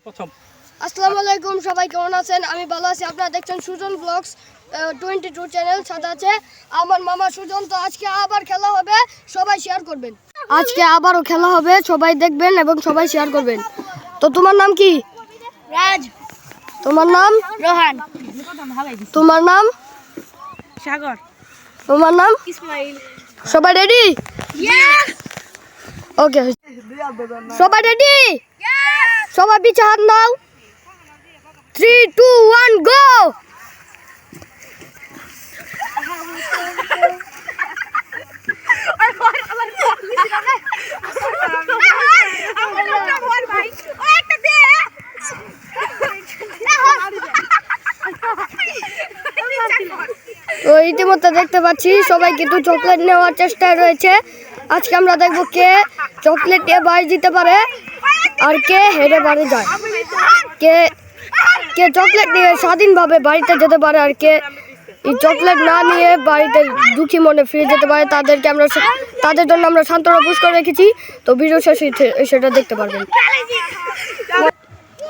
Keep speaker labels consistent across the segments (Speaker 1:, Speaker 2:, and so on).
Speaker 1: প্রথম
Speaker 2: আসসালামু আলাইকুম, সবাই কেমন আছেন? আমি ভালো আছি। আপনারা দেখছেন সুজন ব্লগস 22 চ্যানেল, সাথে আছে আমার মামা সুজন। তো আজকে আবার খেলা হবে, সবাই শেয়ার করবেন। আজকে আবারও খেলা হবে, সবাই দেখবেন এবং সবাই শেয়ার করবেন। তো তোমার নাম কি?
Speaker 3: রাজ।
Speaker 2: তোমার নাম?
Speaker 3: রোহান।
Speaker 2: তোমার নাম?
Speaker 3: সাগর।
Speaker 2: তোমার নাম?
Speaker 3: ইসমাইল।
Speaker 2: সবাই রেডি? ওকে, সবাই রেডি? সবাই পিছে হাত নাও। 3, 2, 1 গো। তো ইতিমধ্যে দেখতে পাচ্ছি সবাই কিন্তু চকলেট নেওয়ার চেষ্টায় রয়েছে। আজকে আমরা দেখবো কে চকলেট নিয়ে বাড়ি দিতে পারে আর কে হেরে বাড়ি যায়, কে কে চকলেট নিয়ে স্বাধীনভাবে বাড়িতে যেতে পারে আর কে এই চকলেট না নিয়ে বাড়িতে দুঃখী মনে ফিরে যেতে পারে। তাদের জন্য আমরা সান্ত্বনা পুরস্কার রেখেছি। তো ভিডিও শেষে সেটা দেখতে পারবেন।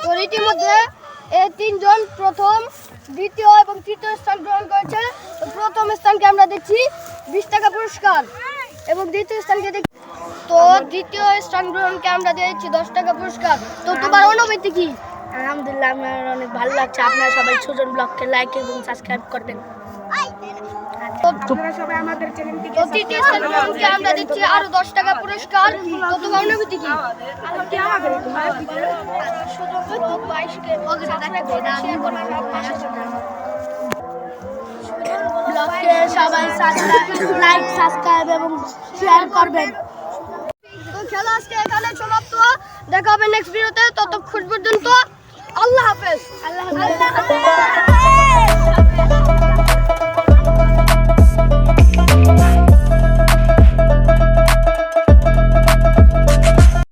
Speaker 2: তো ইতিমধ্যে এই তিনজন প্রথম, দ্বিতীয় এবং তৃতীয় স্থান গ্রহণ করেছে। তো প্রথম স্থানকে আমরা দেখছি 20 টাকা পুরস্কার এবং দ্বিতীয় স্থানকে দেখছি, তো দ্বিতীয় স্থান গ্রহণকে আমরা দিয়েছি 10 টাকা পুরস্কার। তো তোমার অনুভূতি কি?
Speaker 3: আলহামদুলিল্লাহ, আমার অনেক ভালো লাগছে। আপনারা সবাই সুজন ব্লগকে লাইক এবং সাবস্ক্রাইব করবেন। আপনারা সবাই আমাদের চ্যানেলটিকে
Speaker 2: তো তৃতীয় স্থান গ্রহণকে আমরা দিচ্ছি আরো 10 টাকা পুরস্কার। তো তোমার অনুভূতি কি?
Speaker 3: ব্লগকে সবাই লাইক সাবস্ক্রাইব এবং শেয়ার করবেন।
Speaker 2: তো খেলা আজকে এখানে সমাপ্ত। দেখা হবে নেক্সট ভিডিওতে। ততক্ষণ পর্যন্ত আল্লাহ হাফেজ।
Speaker 3: আল্লাহ হাফেজ।